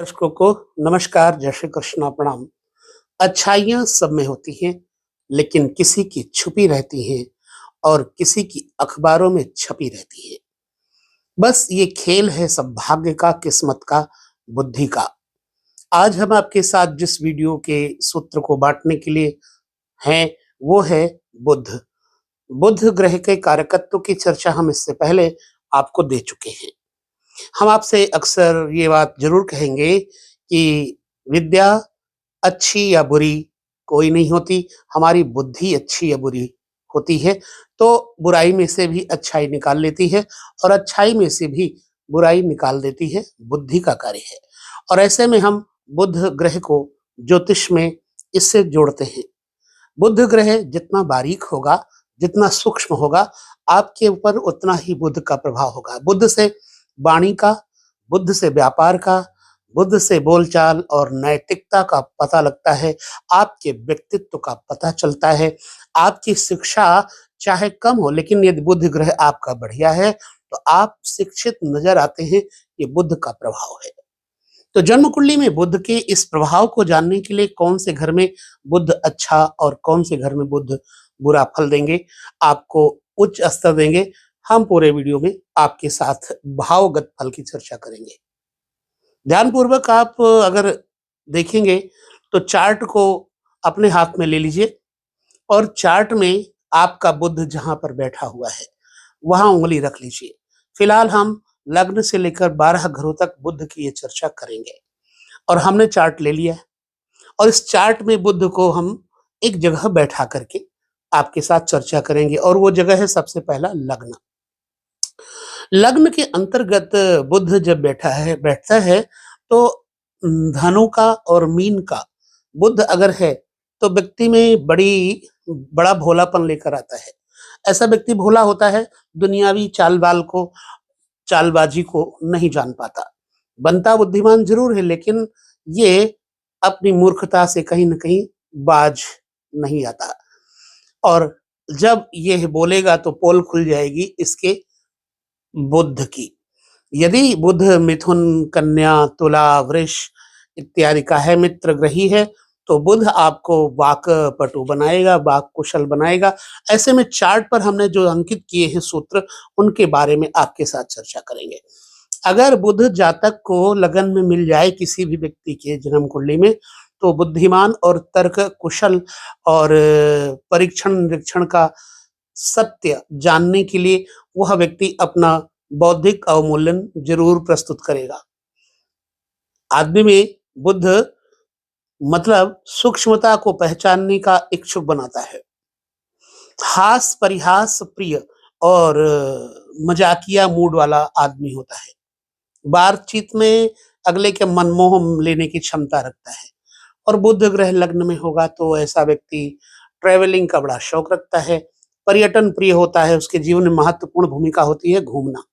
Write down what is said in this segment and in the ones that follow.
दर्शकों को नमस्कार, जय श्री कृष्णा, प्रणाम। अच्छाइयाँ सब में होती हैं, लेकिन किसी की छुपी रहती हैं और किसी की अखबारों में छपी रहती है। बस ये खेल है सब भाग्य का, किस्मत का, बुद्धि का। आज हम आपके साथ जिस वीडियो के सूत्र को बाँटने के लिए हैं, वो है बुध। बुध ग्रह के कारकत्व की चर्चा हम इससे पहले आपको दे चुके हैं। हम आपसे अक्सर ये बात ज़रूर कहेंगे कि विद्या अच्छी या बुरी कोई नहीं होती, हमारी बुद्धि अच्छी या बुरी होती है, तो बुराई में से भी अच्छाई निकाल लेती है और अच्छाई में से भी बुराई निकाल देती है, बुद्धि का कार्य है। और ऐसे में हम बुध ग्रह को ज्योतिष में इससे जोड़ते हैं। बुध ग्रह जितना बारीक होगा, जितना सूक्ष्म होगा, आपके ऊपर उतना ही बुध का प्रभाव होगा। बुध से वाणी का, बुध से व्यापार का, बुध से बोलचाल और नैतिकता का पता लगता है, आपके व्यक्तित्व का पता चलता है। आपकी शिक्षा चाहे कम हो, लेकिन यदि बुध ग्रह आपका बढ़िया है, तो आप शिक्षित नज़र आते हैं, ये बुध का प्रभाव है। तो जन्म कुंडली में बुध के इस प्रभाव को जानने के लिए कौन से घर में बुध अच्छा और कौन से घर में बुध बुरा फल देंगे, आपको उच्च स्तर देंगे, हम पूरे वीडियो में आपके साथ भावगत फल की चर्चा करेंगे। ध्यानपूर्वक आप अगर देखेंगे तो चार्ट को अपने हाथ में ले लीजिए और चार्ट में आपका बुध जहाँ पर बैठा हुआ है, वहाँ उँगली रख लीजिए। फिलहाल हम लग्न से लेकर 12 घरों तक बुध की ये चर्चा करेंगे और हमने चार्ट ले लिया है और इस चार्ट में बुध को हम एक जगह बैठा करके आपके साथ चर्चा करेंगे और वो जगह है सबसे पहला लग्न। लग्न के अंतर्गत बुध जब बैठता है तो धनु का और मीन का बुध अगर है तो व्यक्ति में बड़ा भोलापन लेकर आता है। ऐसा व्यक्ति भोला होता है, दुनियावी चालबाजी को नहीं जान पाता। बनता बुद्धिमान जरूर है, लेकिन ये अपनी मूर्खता से कहीं न कहीं बाज नहीं आता। और जब ये बोलेगा तो पोल खुल जाएगी इसके बुध की। यदि बुध मिथुन, कन्या, तुला, वृष इत्यादि का है, मित्र ग्रही है, तो बुध आपको वाक्पटु बनाएगा, वाक् कुशल बनाएगा। ऐसे में चार्ट पर हमने जो अंकित किए हैं सूत्र, उनके बारे में आपके साथ चर्चा करेंगे। अगर बुध जातक को लगन में मिल जाए किसी भी व्यक्ति के जन्म कुंडली में, तो बुद्धिमान और तर्क कुशल और परीक्षण निरीक्षण का सत्य जानने के लिए वह व्यक्ति अपना बौद्धिक अवमूल्यन जरूर प्रस्तुत करेगा। आदमी में बुध मतलब सूक्ष्मता को पहचानने का इच्छुक बनाता है। हास परिहास प्रिय और मजाकिया मूड वाला आदमी होता है। बातचीत में अगले के मनमोह लेने की क्षमता रखता है और बुध ग्रह लग्न में होगा तो ऐसा व्यक्ति ट्रैवलिंग का बड़ा शौक रखता है, पर्यटन प्रिय होता है, उसके जीवन में महत्वपूर्ण भूमिका होती है घूमना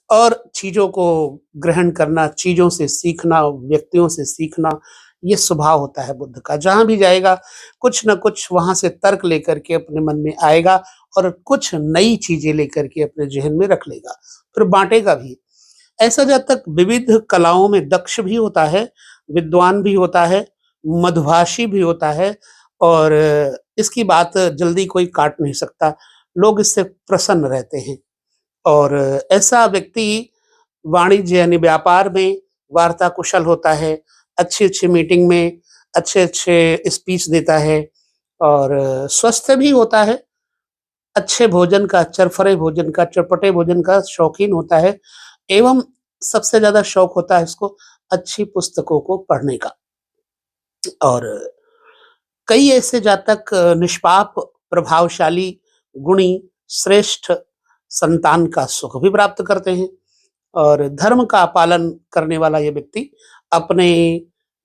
और चीज़ों को ग्रहण करना, चीज़ों से सीखना, व्यक्तियों से सीखना, ये स्वभाव होता है बुध का। जहाँ भी जाएगा कुछ न कुछ वहाँ से तर्क लेकर के अपने मन में आएगा और कुछ नई चीज़ें लेकर के अपने ज़हन में रख लेगा, फिर बाँटेगा भी। ऐसा जातक विविध कलाओं में दक्ष भी होता है, विद्वान भी होता है, मधुभाषी भी होता है और इसकी बात जल्दी कोई काट नहीं सकता। लोग इससे प्रसन्न रहते हैं और ऐसा व्यक्ति वाणिज्य यानी व्यापार में वार्ता कुशल होता है, अच्छी-अच्छी मीटिंग में अच्छे-अच्छे स्पीच देता है और स्वस्थ भी होता है, अच्छे भोजन का, चरफरे भोजन का, चटपटे भोजन का शौकीन होता है एवं सबसे ज़्यादा शौक होता है इसको अच्छी पुस्तकों को पढ़ने का। और कई ऐसे जातक निष्पाप, प्रभावशाली, गुणी, श्रेष्ठ संतान का सुख भी प्राप्त करते हैं और धर्म का पालन करने वाला ये व्यक्ति अपने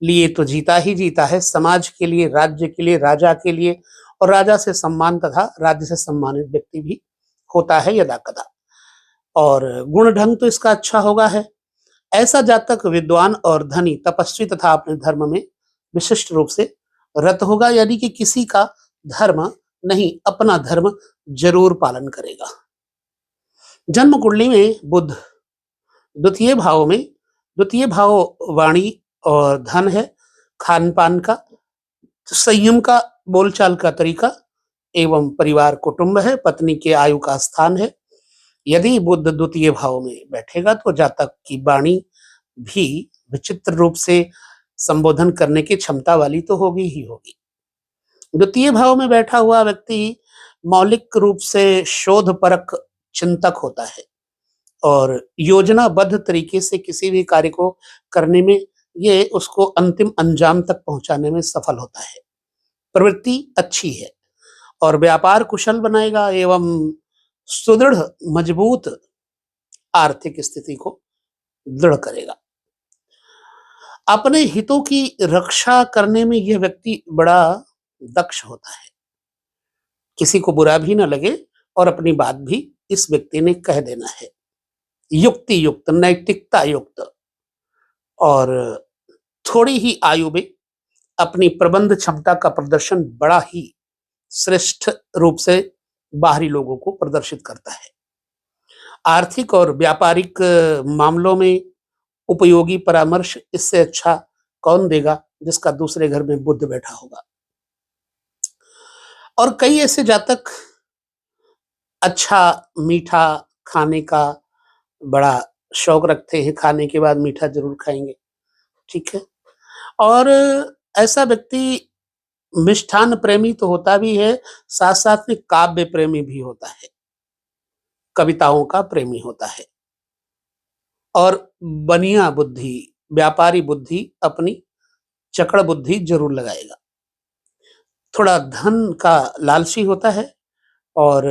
लिए तो जीता ही जीता है, समाज के लिए, राज्य के लिए, राजा के लिए और राजा से सम्मान तथा राज्य से सम्मानित व्यक्ति भी होता है यदा-कदा। और गुण ढंग तो इसका अच्छा होगा है। ऐसा जातक विद्वान और धनी, तपस्वी तथा अपने धर्म में विशिष्ट रूप से रत होगा, यानी कि किसी का धर्म नहीं, अपना धर्म जरूर पालन करेगा। जन्म कुंडली में बुध द्वितीय भाव में द्वितीय भाव वाणी और धन है, खान-पान का, संयम का, बोलचाल का तरीका एवं परिवार कुटुंब है, पत्नी के आयु का स्थान है। यदि बुध द्वितीय भाव में बैठेगा तो जातक की वाणी भी विचित्र रूप से संबोधन करने की क्षमता वाली तो होगी ही होगी। द्वितीय भाव में बैठा हुआ व्यक्ति मौलिक रूप से शोधपरक चिंतक होता है और योजनाबद्ध तरीके से किसी भी कार्य को करने में ये उसको अंतिम अंजाम तक पहुंचाने में सफल होता है। प्रवृत्ति अच्छी है और व्यापार कुशल बनाएगा एवं सुदृढ़ मजबूत आर्थिक स्थिति को दृढ़ करेगा। अपने हितों की रक्षा करने में यह व्यक्ति बड़ा दक्ष होता है। किसी को बुरा भी ना लगे और अपनी बात भी इस व्यक्ति ने कह देना है। युक्ति युक्त, नैतिकता युक्त और थोड़ी ही आयु में अपनी प्रबंध क्षमता का प्रदर्शन बड़ा ही श्रेष्ठ रूप से बाहरी लोगों को प्रदर्शित करता है। आर्थिक और व्यापारिक मामलों में उपयोगी परामर्श इससे अच्छा कौन देगा जिसका दूसरे घर में बुध बैठा होगा। और कई ऐसे जातक अच्छा मीठा खाने का बड़ा शौक रखते हैं, खाने के बाद मीठा जरूर खाएंगे, ठीक है। और ऐसा व्यक्ति मिष्ठान प्रेमी तो होता भी है, साथ साथ में काव्य प्रेमी भी होता है, कविताओं का प्रेमी होता है और बनिया बुद्धि, व्यापारी बुद्धि, अपनी चकड़ बुद्धि जरूर लगाएगा। थोड़ा धन का लालची होता है और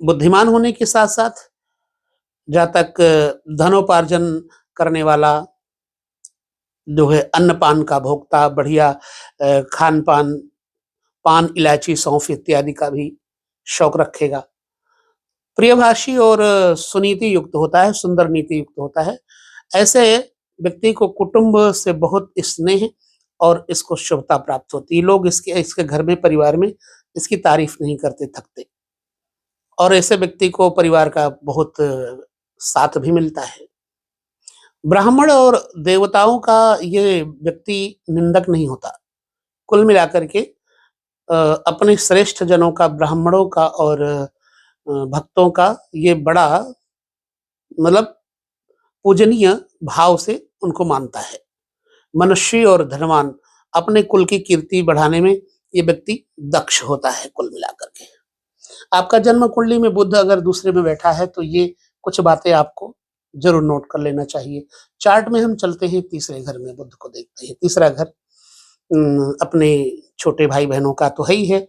बुद्धिमान होने के साथ साथ जहाँ तक धनोपार्जन करने वाला जो है, अन्नपान का भोक्ता, बढ़िया खान-पान, पान, इलायची, सौंफ इत्यादि का भी शौक रखेगा। प्रियभाषी और सुनीति युक्त होता है, सुंदर नीति युक्त होता है। ऐसे व्यक्ति को कुटुंब से बहुत स्नेह और इसको शुभता प्राप्त होती है। लोग इसके घर में, परिवार में इसकी तारीफ नहीं करते थकते और ऐसे व्यक्ति को परिवार का बहुत साथ भी मिलता है। ब्राह्मण और देवताओं का ये व्यक्ति निंदक नहीं होता। कुल मिलाकर के अपने श्रेष्ठ जनों का, ब्राह्मणों का और भक्तों का ये बड़ा मतलब पूजनीय भाव से उनको मानता है। मनुष्य और धनवान, अपने कुल की कीर्ति बढ़ाने में ये व्यक्ति दक्ष होता है। कुल मिलाकर के आपका जन्म कुंडली में बुध अगर दूसरे में बैठा है तो ये कुछ बातें आपको जरूर नोट कर लेना चाहिए। चार्ट में हम चलते हैं, तीसरे घर में बुध को देखते हैं। तीसरा घर अपने छोटे भाई बहनों का तो है ही है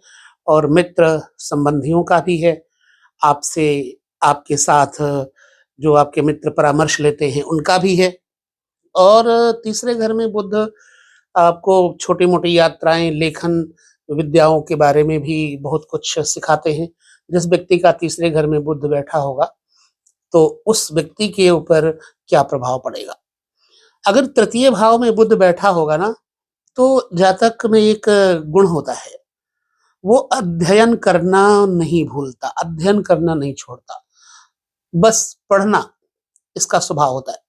और मित्र संबंधियों का भी है। आपसे, आपके साथ जो आपके मित्र परामर्श लेते हैं उनका भी है। और तीसरे घर में बुध आपको छोटी मोटी यात्राएं, लेखन विद्याओं के बारे में भी बहुत कुछ सिखाते हैं। जिस व्यक्ति का तीसरे घर में बुध बैठा होगा तो उस व्यक्ति के ऊपर क्या प्रभाव पड़ेगा। अगर तृतीय भाव में बुध बैठा होगा ना, तो जातक में एक गुण होता है, वो अध्ययन करना नहीं भूलता, अध्ययन करना नहीं छोड़ता, बस पढ़ना इसका स्वभाव होता है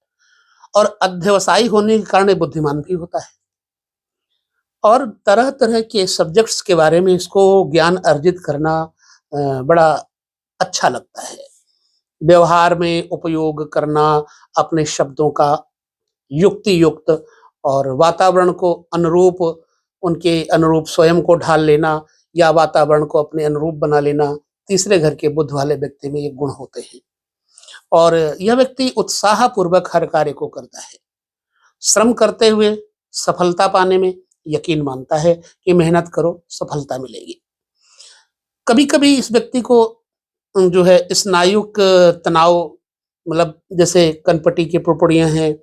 और अध्यवसायी होने के कारण बुद्धिमान भी होता है और तरह तरह के सब्जेक्ट्स के बारे में इसको ज्ञान अर्जित करना बड़ा अच्छा लगता है। व्यवहार में उपयोग करना अपने शब्दों का युक्ति युक्त और वातावरण को अनुरूप, उनके अनुरूप स्वयं को ढाल लेना या वातावरण को अपने अनुरूप बना लेना, तीसरे घर के बुध वाले व्यक्ति में ये गुण होते हैं। और यह व्यक्ति उत्साहपूर्वक हर कार्य को करता है। श्रम करते हुए सफलता पाने में यकीन मानता है कि मेहनत करो सफलता मिलेगी। कभी कभी इस व्यक्ति को जो है स्नायुक तनाव, मतलब जैसे कनपटी की पुड़पुड़ियां हैं,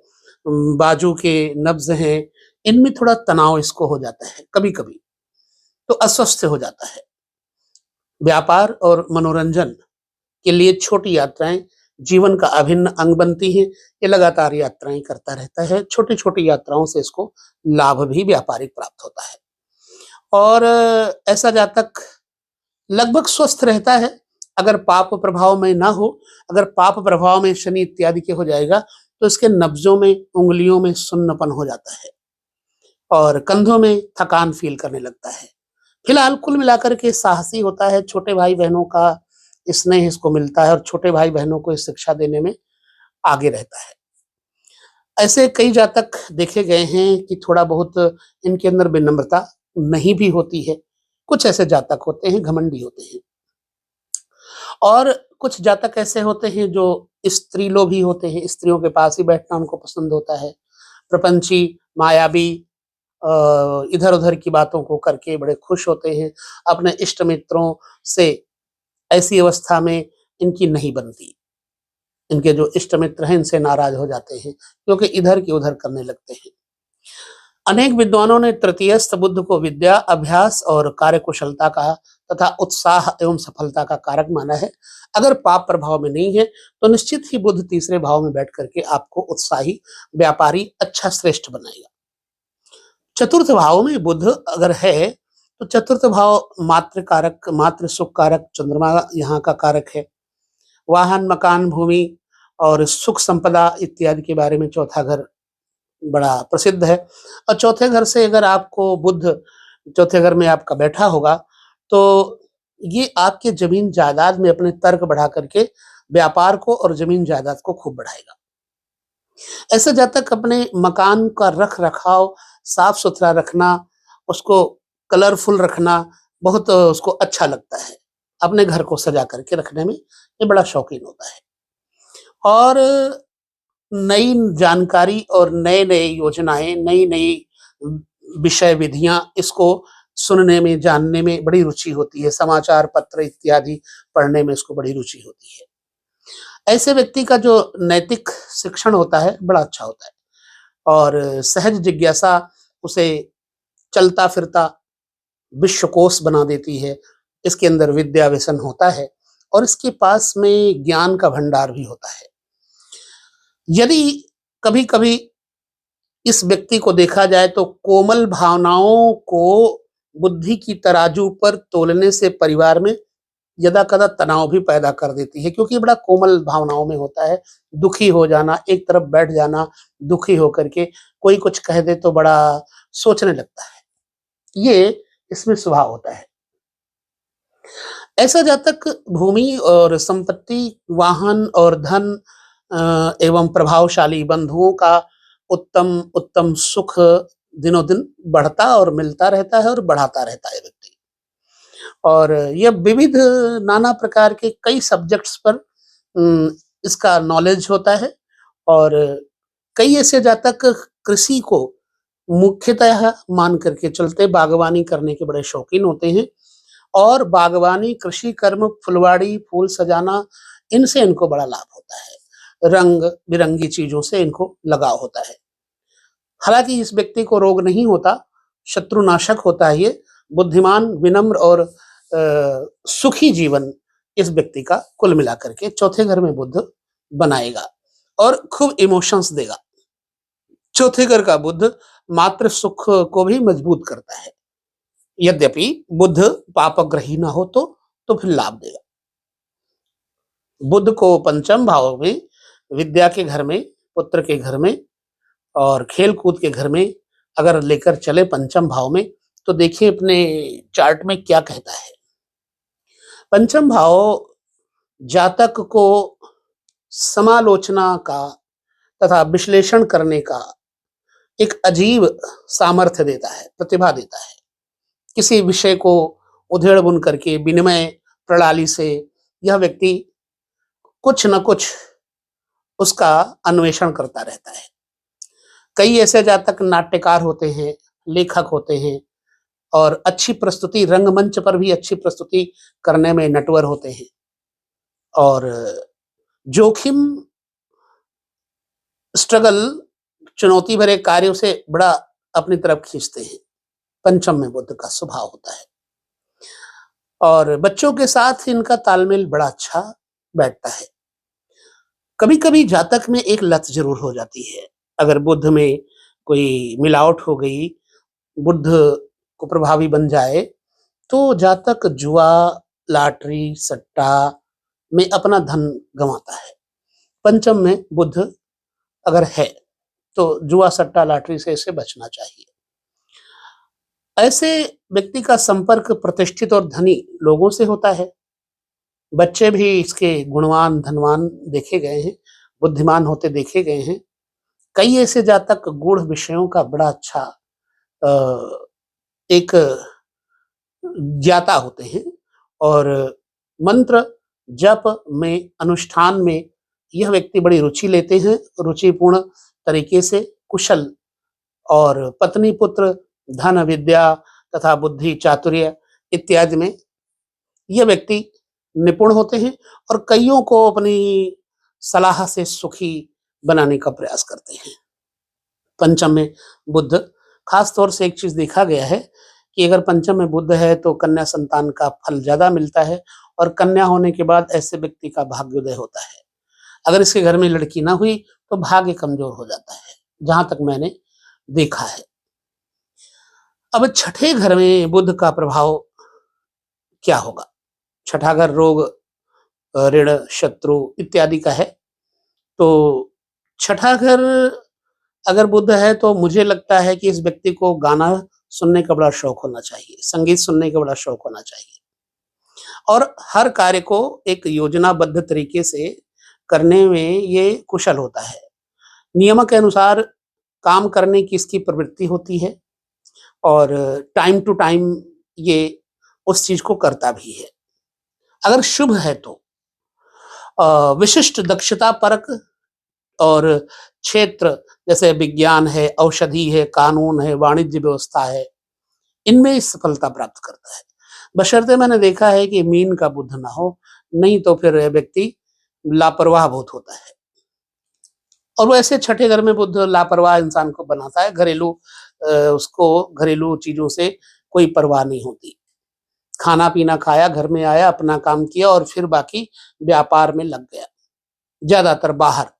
बाजू के नब्ज हैं, इनमें थोड़ा तनाव इसको हो जाता है, कभी कभी तो अस्वस्थ हो जाता है। व्यापार और मनोरंजन के लिए छोटी यात्राएं जीवन का अभिन्न अंग बनती हैं। ये लगातार यात्राएं करता रहता है। छोटी छोटी यात्राओं से इसको लाभ भी व्यापारिक प्राप्त होता है और ऐसा जातक लगभग स्वस्थ रहता है। अगर पाप प्रभाव में ना हो, अगर पाप प्रभाव में शनि इत्यादि के हो जाएगा तो इसके नब्जों में, उंगलियों में सुन्नपन हो जाता है और कंधों में थकान फील करने लगता है। फिलहाल कुल मिलाकर के साहसी होता है, छोटे भाई बहनों का स्नेह इसको मिलता है और छोटे भाई बहनों को इस शिक्षा देने में आगे रहता है। ऐसे कई जातक देखे गए हैं कि थोड़ा बहुत इनके अंदर विनम्रता नहीं भी होती है। कुछ ऐसे जातक होते हैं घमंडी होते हैं और कुछ जातक ऐसे होते हैं जो स्त्री लोभी होते हैं, स्त्रियों के पास ही बैठना उनको पसंद होता है। प्रपंची, मायावी, इधर-उधर की बातों को करके बड़े खुश होते हैं। अपने इष्ट मित्रों से ऐसी अवस्था में इनकी नहीं बनती। इनके जो इष्ट मित्र हैं इनसे नाराज हो जाते हैं क्योंकि इधर की उधर करने लगते हैं। अनेक विद्वानों ने तृतीयस्थ बुध को विद्या, अभ्यास और कार्यकुशलता का तथा उत्साह एवं सफलता का कारक माना है। अगर पाप प्रभाव में नहीं है तो निश्चित ही बुध तीसरे भाव में बैठ करके आपको उत्साही, व्यापारी, अच्छा श्रेष्ठ बनाएगा। चतुर्थ भाव में बुध अगर है तो चतुर्थ भाव मातृ कारक, मातृ सुख कारक, चंद्रमा यहाँ का कारक है। वाहन, मकान, भूमि और सुख संपदा इत्यादि के बारे में चौथा घर बड़ा प्रसिद्ध है। और चौथे घर से अगर आपको बुध चौथे घर में आपका बैठा होगा तो ये आपके जमीन जायदाद में अपने तर्क बढ़ा करके व्यापार को और जमीन जायदाद को खूब बढ़ाएगा। ऐसे जातक अपने मकान का रख रखाव साफ सुथरा रखना, उसको कलरफुल रखना बहुत उसको अच्छा लगता है। अपने घर को सजा करके रखने में ये बड़ा शौकीन होता है और नई जानकारी और नए-नए योजनाएं, नई-नई विषय विधियां इसको सुनने में, जानने में बड़ी रुचि होती है। समाचार पत्र इत्यादि पढ़ने में इसको बड़ी रुचि होती है। ऐसे व्यक्ति का जो नैतिक शिक्षण होता है बड़ा अच्छा होता है और सहज जिज्ञासा उसे चलता फिरता विश्वकोश बना देती है। इसके अंदर विद्या व्यसन होता है और इसके पास में ज्ञान का भंडार भी होता है। यदि कभी-कभी इस व्यक्ति को देखा जाए तो कोमल भावनाओं को बुद्धि की तराजू पर तोलने से परिवार में यदा-कदा तनाव भी पैदा कर देती है क्योंकि बड़ा कोमल भावनाओं में होता है। दुखी हो जाना, एक तरफ बैठ जाना, दुखी होकर के कोई कुछ कह दे तो बड़ा सोचने लगता है। ये इसमें स्वभाव होता है। ऐसा जातक भूमि और संपत्ति, वाहन और धन एवं प्रभावशाली बंधुओं का उत्तम उत्तम सुख दिनों दिन बढ़ता और मिलता रहता है और बढ़ाता रहता है व्यक्ति। और यह विविध नाना प्रकार के कई सब्जेक्ट्स पर इसका नॉलेज होता है और कई ऐसे जातक कृषि को मुख्यतः मान करके चलते बागवानी करने के बड़े शौकीन होते हैं और बागवानी, कृषि कर्म, फुलवाड़ी, फूल सजाना इनसे इनको बड़ा लाभ होता है। रंग बिरंगी चीजों से इनको लगाव होता है। हालांकि इस व्यक्ति को रोग नहीं होता, शत्रुनाशक होता है ये। बुद्धिमान, विनम्र और सुखी जीवन इस व्यक्ति का कुल मिलाकर के चौथे घर में बुध बनाएगा और खूब इमोशंस देगा। चौथे घर का बुध मात्र सुख को भी मजबूत करता है। यद्यपि बुध पापग्रही ना हो तो फिर लाभ देगा। बुध को पंचम भाव में, विद्या के घर में, पुत्र के घर में और खेल कूद के घर में अगर लेकर चले पंचम भाव में तो देखिए अपने चार्ट में क्या कहता है। पंचम भाव जातक को समालोचना का तथा विश्लेषण करने का एक अजीब सामर्थ्य देता है, प्रतिभा देता है। किसी विषय को उधेड़ बुन करके विनिमय प्रणाली से यह व्यक्ति कुछ न कुछ उसका अन्वेषण करता रहता है। कई ऐसे जातक नाट्यकार होते हैं, लेखक होते हैं और अच्छी प्रस्तुति, रंगमंच पर भी अच्छी प्रस्तुति करने में नटवर होते हैं और जोखिम, स्ट्रगल, चुनौती भरे कार्यों से बड़ा अपनी तरफ खींचते हैं। पंचम में बुध का स्वभाव होता है और बच्चों के साथ इनका तालमेल बड़ा अच्छा बैठता है। कभी कभी जातक में एक लत जरूर हो जाती है। अगर बुध में कोई मिलावट हो गई, बुध को प्रभावी बन जाए तो जातक जुआ, लॉटरी, सट्टा में अपना धन गंवाता है। पंचम में बुध अगर है तो जुआ सट्टा लॉटरी से इसे बचना चाहिए। ऐसे व्यक्ति का संपर्क प्रतिष्ठित और धनी लोगों से होता है। बच्चे भी इसके गुणवान धनवान देखे गए हैं, बुद्धिमान होते देखे गए हैं। कई ऐसे जातक गूढ़ विषयों का बड़ा अच्छा एक ज्ञाता होते हैं और मंत्र जप में अनुष्ठान में यह व्यक्ति बड़ी रुचि लेते हैं। रुचिपूर्ण तरीके से कुशल और पत्नी पुत्र धन विद्या तथा बुद्धि चातुर्य इत्यादि में यह व्यक्ति निपुण होते हैं और कईयों को अपनी सलाह से सुखी बनाने का प्रयास करते हैं। पंचम में बुध, खास तौर से एक चीज देखा गया है कि अगर पंचम में बुध है तो कन्या संतान का फल ज्यादा मिलता है और कन्या होने के बाद ऐसे व्यक्ति का भाग्योदय होता है। अगर इसके घर में लड़की ना हुई तो भाग्य कमजोर हो जाता है, जहां तक मैंने देखा है। अब छठे घर में बुध का प्रभाव क्या होगा? छठा घर रोग, ऋण, शत्रु इत्यादि का है। तो छठा घर अगर बुध है तो मुझे लगता है कि इस व्यक्ति को गाना सुनने का बड़ा शौक होना चाहिए, संगीत सुनने का बड़ा शौक होना चाहिए और हर कार्य को एक योजनाबद्ध तरीके से करने में ये कुशल होता है। नियम के अनुसार काम करने की इसकी प्रवृत्ति होती है और टाइम टू टाइम ये उस चीज को करता भी है। अगर शुभ है तो विशिष्ट दक्षता परक और क्षेत्र जैसे विज्ञान है, औषधि है, कानून है, वाणिज्य व्यवस्था है, इनमें सफलता प्राप्त करता है। बशर्ते मैंने देखा है कि मीन का बुध ना हो, नहीं तो फिर व्यक्ति लापरवाह बहुत होता है। और वैसे छठे घर में बुध लापरवाह इंसान को बनाता है। उसको घरेलू चीजों से कोई परवाह नहीं होती। खाना पीना खाया, घर में आया, अपना काम किया और फिर बाकी व्यापार में लग गया, ज्यादातर बाहर।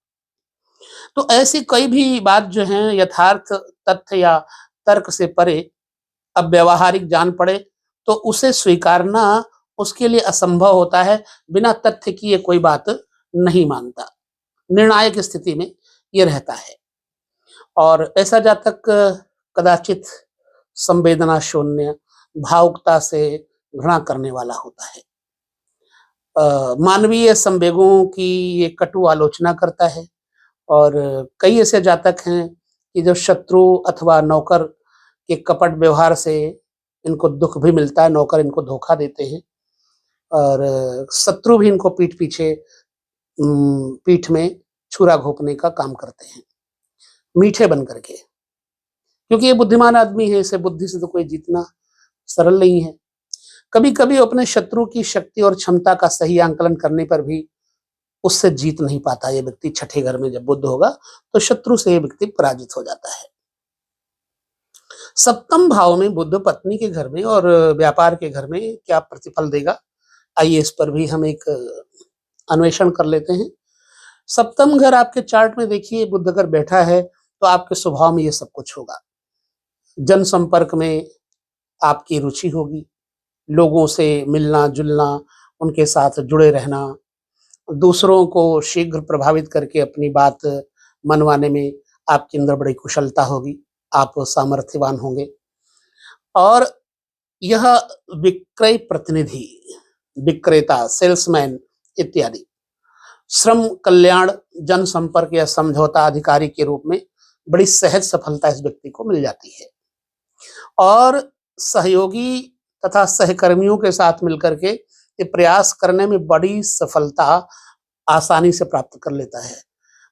तो ऐसी कई भी बात जो है यथार्थ तथ्य या तर्क से परे अब व्यवहारिक जान पड़े तो उसे स्वीकारना उसके लिए असंभव होता है। बिना तथ्य की ये कोई बात नहीं मानता, निर्णायक स्थिति में ये रहता है। और ऐसा जातक कदाचित संवेदना शून्य, भावुकता से घृणा करने वाला होता है। मानवीय संवेगों की ये कटु आलोचना करता है और कई ऐसे जातक हैं कि जो शत्रु अथवा नौकर के कपट व्यवहार से इनको दुख भी मिलता है, नौकर इनको धोखा देते हैं और शत्रु भी इनको पीठ में छुरा घोंपने का काम करते हैं, मीठे बन करके। क्योंकि ये बुद्धिमान आदमी है, इसे बुद्धि से तो कोई जीतना सरल नहीं है। कभी कभी अपने शत्रु की शक्ति और क्षमता का सही आंकलन करने पर भी उससे जीत नहीं पाता ये व्यक्ति। छठे घर में जब बुध होगा तो शत्रु से ये व्यक्ति पराजित हो जाता है। सप्तम भाव में बुध पत्नी के घर में और व्यापार के घर में क्या प्रतिफल देगा, आइए इस पर भी हम एक अन्वेषण कर लेते हैं। सप्तम घर आपके चार्ट में देखिए, बुध अगर बैठा है तो आपके स्वभाव में ये सब कुछ होगा। जन संपर्क में आपकी रुचि होगी, लोगों से मिलना जुलना, उनके साथ जुड़े रहना, दूसरों को शीघ्र प्रभावित करके अपनी बात मनवाने में आपके अंदर बड़ी कुशलता होगी, आप सामर्थ्यवान होंगे। और यह विक्रय प्रतिनिधि, विक्रेता, सेल्समैन इत्यादि, श्रम कल्याण, जनसंपर्क या समझौता अधिकारी के रूप में बड़ी सहज सफलता इस व्यक्ति को मिल जाती है और सहयोगी तथा सहकर्मियों के साथ मिलकर के ये प्रयास करने में बड़ी सफलता आसानी से प्राप्त कर लेता है।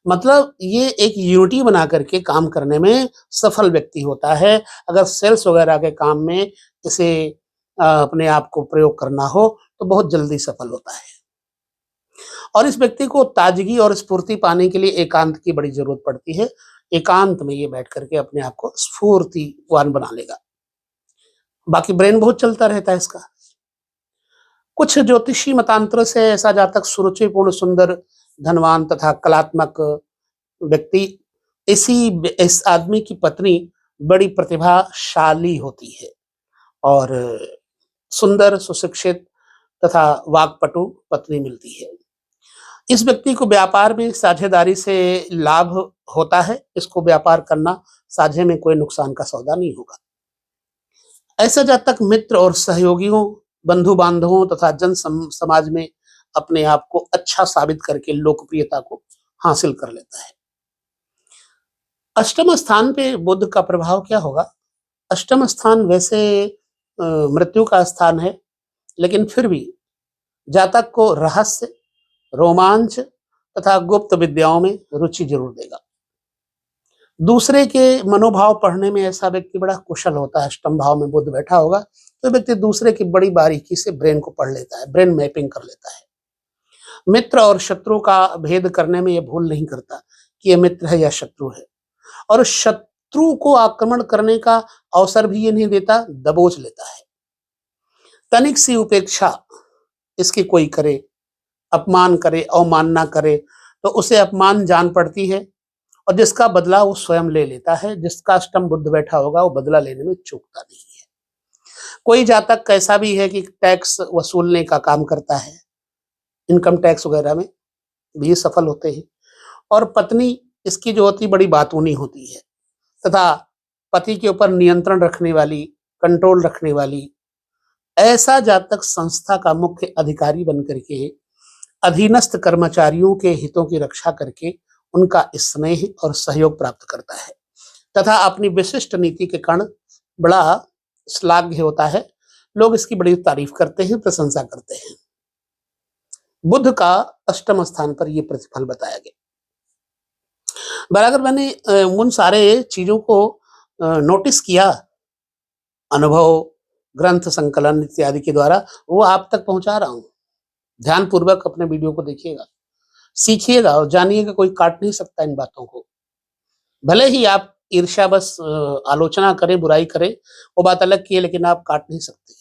मतलब ये एक यूनिटी बना करके काम करने में सफल व्यक्ति होता है। अगर सेल्स वगैरह के काम में इसे अपने आप को प्रयोग करना हो तो बहुत जल्दी सफल होता है। और इस व्यक्ति को ताजगी और स्फूर्ति पाने के लिए एकांत की बड़ी जरूरत पड़ती है। एकांत में ये बैठ करके अपने आप को स्फूर्तिवान बना लेगा। बाकी ब्रेन बहुत चलता रहता है इसका। कुछ ज्योतिषी मतांतर से ऐसा जातक सुरुचिपूर्ण, सुंदर, धनवान तथा कलात्मक व्यक्ति, इस आदमी की पत्नी बड़ी प्रतिभाशाली होती है और सुंदर, सुशिक्षित तथा वाक्पटु पत्नी मिलती है। इस व्यक्ति को व्यापार में साझेदारी से लाभ होता है। इसको व्यापार करना साझे में कोई नुकसान का सौदा नहीं होगा। ऐसा जातक मित्र और सहयोगियों, बंधु बांधवों तथा समाज में अपने आप को अच्छा साबित करके लोकप्रियता को हासिल कर लेता है। अष्टम स्थान पे बुध का प्रभाव क्या होगा? अष्टम स्थान वैसे मृत्यु का स्थान है, लेकिन फिर भी जातक को रहस्य, रोमांच तथा गुप्त विद्याओं में रुचि जरूर देगा। दूसरे के मनोभाव पढ़ने में ऐसा व्यक्ति बड़ा कुशल होता है। अष्टम भाव में बुध बैठा होगा तो व्यक्ति दूसरे की बड़ी बारीकी से ब्रेन को पढ़ लेता है, ब्रेन मैपिंग कर लेता है। मित्र और शत्रु का भेद करने में यह भूल नहीं करता कि यह मित्र है या शत्रु है, और शत्रु को आक्रमण करने का अवसर भी ये नहीं देता, दबोच लेता है। तनिक सी उपेक्षा इसकी कोई करे, अपमान करे, अवमानना करे तो उसे अपमान जान पड़ती है, और जिसका बदला वो स्वयं ले लेता है। जिसका अष्टम बुध बैठा होगा वो बदला लेने में चूकता नहीं है। कोई जातक कैसा भी है कि टैक्स वसूलने का काम करता है, इनकम टैक्स वगैरह में भी सफल होते हैं, और पत्नी इसकी जो होती बड़ी बातूनी होती है, तथा पति के ऊपर नियंत्रण रखने वाली, कंट्रोल रखने वाली। ऐसा जातक संस्था का मुख्य अधिकारी बनकर के अधीनस्थ कर्मचारियों के हितों की रक्षा करके उनका स्नेह और सहयोग प्राप्त करता है, तथा अपनी विशिष्ट नीति के कारण बड़ा श्लाघ्य होता है। लोग इसकी बड़ी तारीफ करते हैं, प्रशंसा करते हैं। बुध का अष्टम स्थान पर यह प्रतिफल बताया गया। बराबर मैंने उन सारे चीजों को नोटिस किया, अनुभव, ग्रंथ संकलन इत्यादि के द्वारा, वो आप तक पहुंचा रहा हूं। ध्यान पूर्वक अपने वीडियो को देखिएगा, सीखिएगा और जानिएगा। कोई काट नहीं सकता इन बातों को। भले ही आप ईर्ष्या बस आलोचना करें, बुराई करें, वो बात अलग की है, लेकिन आप काट नहीं सकते।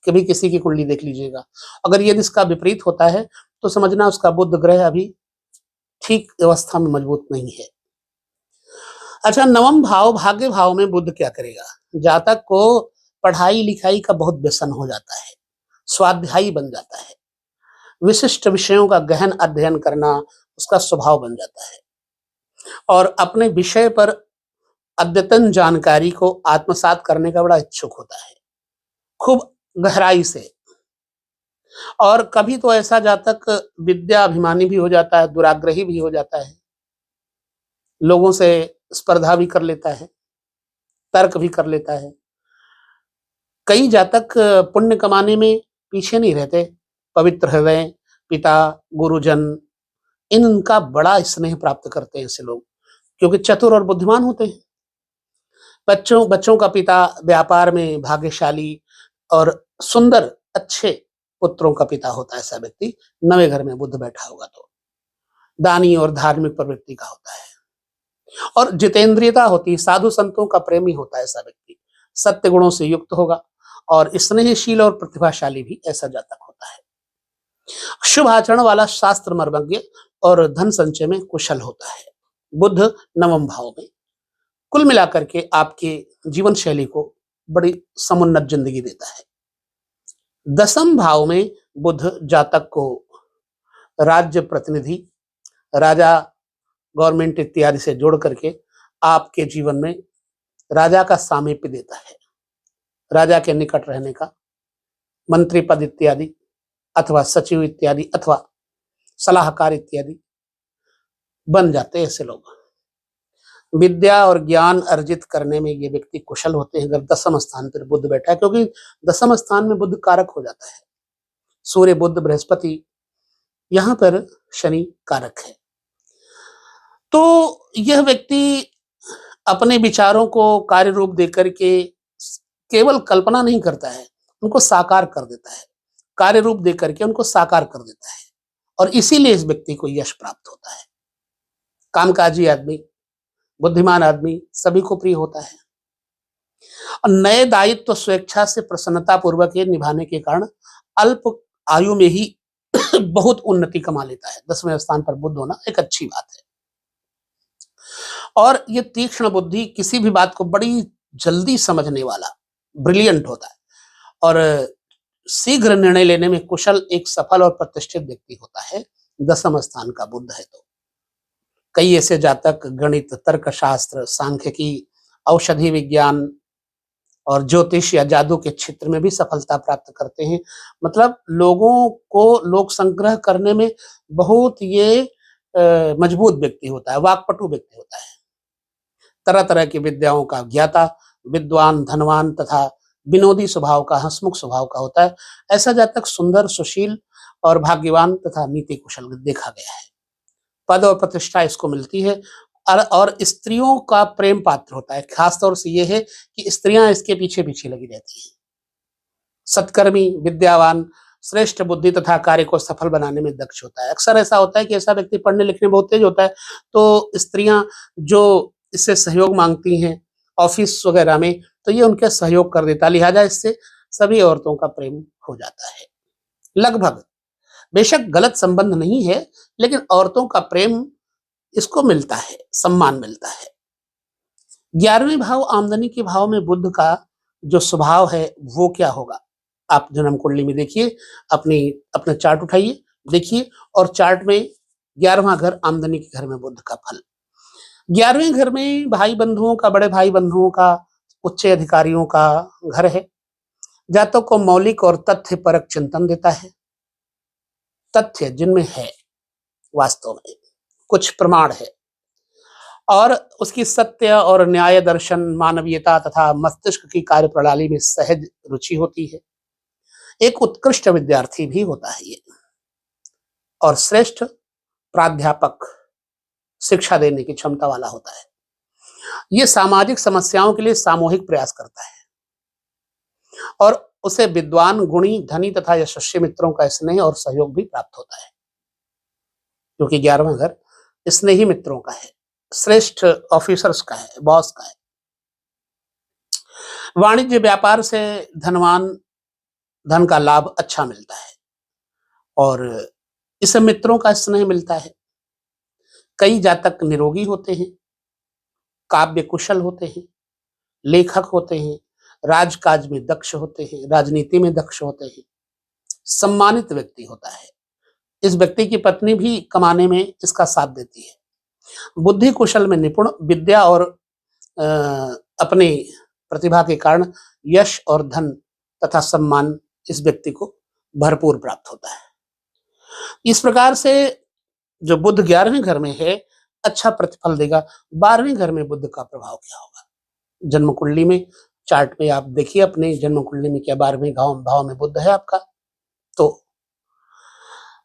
कभी किसी की कुंडली देख लीजिएगा, अगर यदि इसका विपरीत होता है तो समझना उसका बुध ग्रह अभी ठीक अवस्था में मजबूत नहीं है। अच्छा, नवम भाव, भाग्य भाव में बुध क्या करेगा? जातक को पढ़ाई लिखाई का बहुत व्यसन हो जाता है, स्वाध्यायी बन जाता है, विशिष्ट विषयों का गहन अध्ययन करना उसका स्वभाव बन जाता है, और अपने विषय पर अद्यतन जानकारी को आत्मसात करने का बड़ा इच्छुक होता है, खूब गहराई से। और कभी तो ऐसा जातक विद्या अभिमानी भी हो जाता है, दुराग्रही भी हो जाता है, लोगों से स्पर्धा भी कर लेता है, तर्क भी कर लेता है। कई जातक पुण्य कमाने में पीछे नहीं रहते। पवित्र हृदय, पिता, गुरुजन, इनका बड़ा स्नेह प्राप्त करते हैं ऐसे लोग, क्योंकि चतुर और बुद्धिमान होते हैं। बच्चों का पिता व्यापार में भाग्यशाली और सुंदर अच्छे पुत्रों का पिता होता है ऐसा व्यक्ति। नवे घर में बुध बैठा होगा तो दानी और धार्मिक प्रवृत्ति का होता है, और जितेंद्रियता होती है, साधु संतों का प्रेमी होता है ऐसा व्यक्ति। सत्य गुणों से युक्त होगा और स्नेहशील और प्रतिभाशाली भी ऐसा जातक होता है। शुभ आचरण वाला, शास्त्र मर्मज्ञ और धन संचय में कुशल होता है। बुध नवम भाव में कुल मिलाकर के आपके जीवन शैली को बड़ी समुन्नत जिंदगी देता है। दसम भाव में बुध जातक को राज्य प्रतिनिधि, राजा, गवर्नमेंट इत्यादि से जोड़ करके आपके जीवन में राजा का सामीप्य देता है। राजा के निकट रहने का, मंत्री पद इत्यादि, अथवा सचिव इत्यादि, अथवा सलाहकार इत्यादि बन जाते हैं ऐसे लोग। विद्या और ज्ञान अर्जित करने में ये व्यक्ति कुशल होते हैं अगर दसम स्थान पर बुध बैठा है, क्योंकि दसम स्थान में बुध कारक हो जाता है। सूर्य, बुध, बृहस्पति, यहां पर शनि कारक है। तो यह व्यक्ति अपने विचारों को कार्य रूप देकर के केवल कल्पना नहीं करता है, उनको साकार कर देता है, कार्य रूप देकर के उनको साकार कर देता है, और इसीलिए इस व्यक्ति को यश प्राप्त होता है। कामकाजी आदमी, बुद्धिमान आदमी सभी को प्रिय होता है, और नए दायित्व स्वेच्छा से प्रसन्नता पूर्वक निभाने के कारण अल्प आयु में ही बहुत उन्नति कमा लेता है। 10वें स्थान पर बुध होना एक अच्छी बात है, और ये तीक्ष्ण बुद्धि, किसी भी बात को बड़ी जल्दी समझने वाला, ब्रिलियंट होता है, और शीघ्र निर्णय लेने में कुशल एक सफल और प्रतिष्ठित व्यक्ति होता है दसम स्थान का बुध है। तो कई ऐसे जातक गणित, तर्कशास्त्र, सांख्यिकी, औषधि विज्ञान और ज्योतिष या जादू के क्षेत्र में भी सफलता प्राप्त करते हैं। मतलब लोगों को लोक संग्रह करने में बहुत ये मजबूत व्यक्ति होता है, वाक्पटु व्यक्ति होता है। तरह तरह की विद्याओं का ज्ञाता, विद्वान, धनवान तथा विनोदी स्वभाव का, हंसमुख स्वभाव का होता है। ऐसा जातक सुंदर, सुशील और भाग्यवान तथा नीति कुशल देखा गया है। पद और प्रतिष्ठा इसको मिलती है और स्त्रियों का प्रेम पात्र होता है। खासतौर से ये है कि स्त्रियां इसके पीछे पीछे लगी रहती हैं। सत्कर्मी, विद्यावान, श्रेष्ठ बुद्धि तथा कार्य को सफल बनाने में दक्ष होता है। अक्सर ऐसा होता है कि ऐसा व्यक्ति पढ़ने लिखने में बहुत तेज होता है, तो स्त्रियां जो इससे सहयोग मांगती हैं ऑफिस वगैरह में, तो ये उनके सहयोग कर देता है। लिहाजा इससे सभी औरतों का प्रेम हो जाता है लगभग। बेशक गलत संबंध नहीं है, लेकिन औरतों का प्रेम इसको मिलता है, सम्मान मिलता है। 11वें भाव आमदनी के भाव में बुध का जो स्वभाव है वो क्या होगा, आप जन्म कुंडली में देखिए, अपना चार्ट उठाइए, देखिए, और चार्ट में 11वां घर आमदनी के घर में बुध का फल। 11वें घर में भाई बंधुओं का, बड़े भाई बंधुओं का, उच्च अधिकारियों का घर है। जातक को मौलिक और तथ्य परक चिंतन देता है। तथ्य जिनमें है, वास्तव में कुछ प्रमाण है, और उसकी सत्य और न्याय दर्शन, मानवीयता तथा मस्तिष्क की कार्य प्रणाली में सहज रुचि होती है। एक उत्कृष्ट विद्यार्थी भी होता है ये, और श्रेष्ठ प्राध्यापक, शिक्षा देने की क्षमता वाला होता है। ये सामाजिक समस्याओं के लिए सामूहिक प्रयास करता है, और उसे विद्वान, गुणी, धनी तथा यशस्वी मित्रों का स्नेह और सहयोग भी प्राप्त होता है, क्योंकि 11वां घर स्नेही मित्रों का है, श्रेष्ठ ऑफिसर्स का है, बॉस का है। वाणिज्य व्यापार से धन का लाभ अच्छा मिलता है, और इसे मित्रों का स्नेह मिलता है। कई जातक निरोगी होते हैं, काव्य कुशल होते हैं, लेखक होते हैं, राजकाज में दक्ष होते हैं, राजनीति में दक्ष होते हैं, सम्मानित व्यक्ति होता है। इस व्यक्ति की पत्नी भी कमाने में इसका साथ देती है। बुद्धि कुशल में निपुण, विद्या और अपने प्रतिभा के कारण यश और धन तथा सम्मान इस व्यक्ति को भरपूर प्राप्त होता है। इस प्रकार से जो बुध 11वें घर में है, अच्छा प्रतिफल देगा। 12वें घर में बुध का प्रभाव क्या होगा, जन्म कुंडली में, चार्ट में आप देखिए अपने जन्म कुंडली में, क्या 12वें भाव में बुध है आपका, तो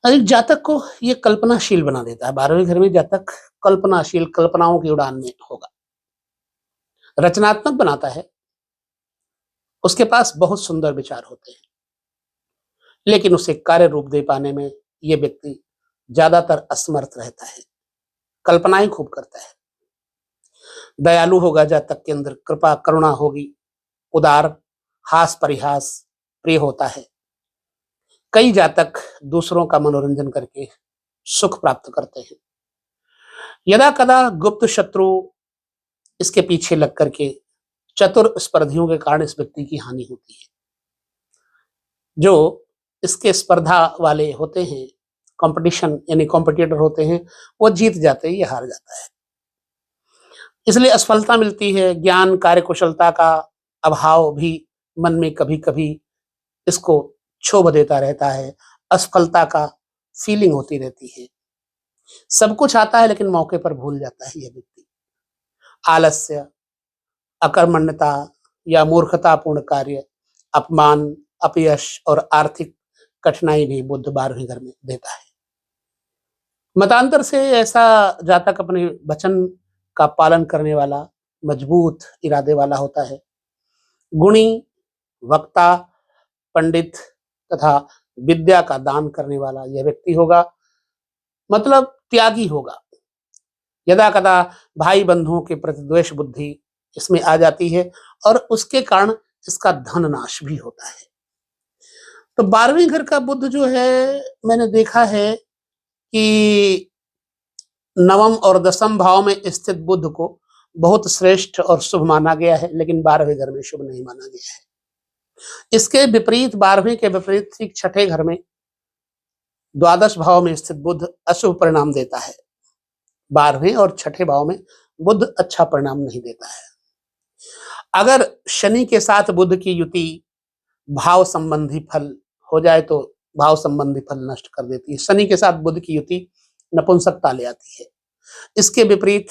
एक जातक को ये कल्पनाशील बना देता है। 12वें घर में जातक कल्पनाशील, कल्पनाओं की उड़ान में होगा, रचनात्मक बनाता है, उसके पास बहुत सुंदर विचार होते हैं, लेकिन उसे कार्य रूप दे पाने में ये व्यक्ति ज्यादातर असमर्थ रहता है, कल्पनाएं खूब करता है। दयालु होगा जातक के अंदर, कृपा करुणा होगी, उदार, हास परिहास प्रिय होता है। कई जातक दूसरों का मनोरंजन करके सुख प्राप्त करते हैं। यदा कदा गुप्त शत्रु इसके पीछे लग करके चतुर स्पर्धियों के कारण इस व्यक्ति की हानि होती है। जो इसके स्पर्धा वाले होते हैं, कंपटीशन यानी कॉम्पिटिटर होते हैं, वो जीत जाते हैं, ये हार जाता है। इसलिए असफलता मिलती है। ज्ञान, कार्यकुशलता का अभाव भी मन में कभी कभी इसको क्षोभ देता रहता है। असफलता का फीलिंग होती रहती है। सब कुछ आता है लेकिन मौके पर भूल जाता है यह व्यक्ति। आलस्य, अकर्मण्यता या मूर्खतापूर्ण कार्य, अपमान, अपयश और आर्थिक कठिनाई भी बुध 12वें घर में देता है। मतांतर से ऐसा जातक अपने वचन का पालन करने वाला, मजबूत इरादे वाला होता है। गुणी, वक्ता, पंडित तथा विद्या का दान करने वाला यह व्यक्ति होगा, मतलब त्यागी होगा। यदा कदा भाई बंधुओं के प्रति द्वेष बुद्धि इसमें आ जाती है, और उसके कारण इसका धन नाश भी होता है। तो 12वें घर का बुध जो है, मैंने देखा है कि नवम और दसम भाव में स्थित बुध को बहुत श्रेष्ठ और शुभ माना गया है, लेकिन 12वें घर में शुभ नहीं माना गया है। इसके विपरीत 12वें के विपरीत ठीक छठे घर में द्वादश भाव में स्थित बुध अशुभ परिणाम देता है, 12वें और छठे भाव में बुध अच्छा परिणाम नहीं देता है। अगर शनि के साथ बुध की युति भाव संबंधी फल हो जाए तो भाव संबंधी फल नष्ट कर देती है। शनि के साथ बुध की युति नपुंसकता ले आती है। इसके विपरीत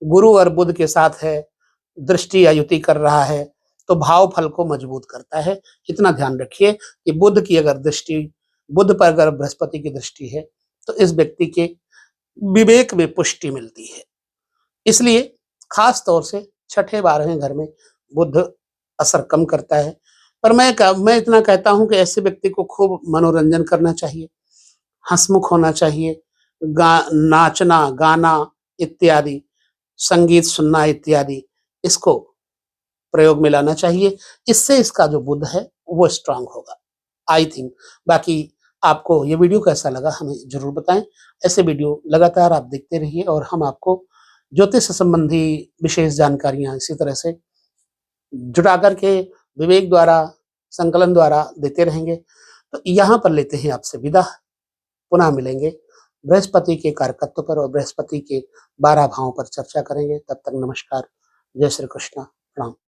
गुरु और बुध के साथ है, दृष्टि या युति कर रहा है तो भाव फल को मजबूत करता है। इतना ध्यान रखिए कि बुध की अगर दृष्टि, बुध पर अगर बृहस्पति की दृष्टि है तो इस व्यक्ति के विवेक में पुष्टि मिलती है। इसलिए खास तौर से छठे 12वें घर में बुध असर कम करता है। पर मैं इतना कहता हूं कि ऐसे व्यक्ति को खूब मनोरंजन करना चाहिए, हंसमुख होना चाहिए, नाचना, गाना इत्यादि, संगीत सुनना इत्यादि, इसको प्रयोग में लाना चाहिए। इससे इसका जो बुध है वो स्ट्रांग होगा, आई थिंक। बाकी आपको ये वीडियो कैसा लगा हमें जरूर बताएं। ऐसे वीडियो लगातार आप देखते रहिए और हम आपको ज्योतिष से संबंधी विशेष जानकारियां इसी तरह से जुटा करके विवेक द्वारा, संकलन द्वारा देते रहेंगे। तो यहाँ पर लेते हैं आपसे विदा। पुनः मिलेंगे बृहस्पति के कारकत्व पर और बृहस्पति के 12 भावों पर चर्चा करेंगे। तब तक नमस्कार, जय श्री कृष्ण, प्रणाम।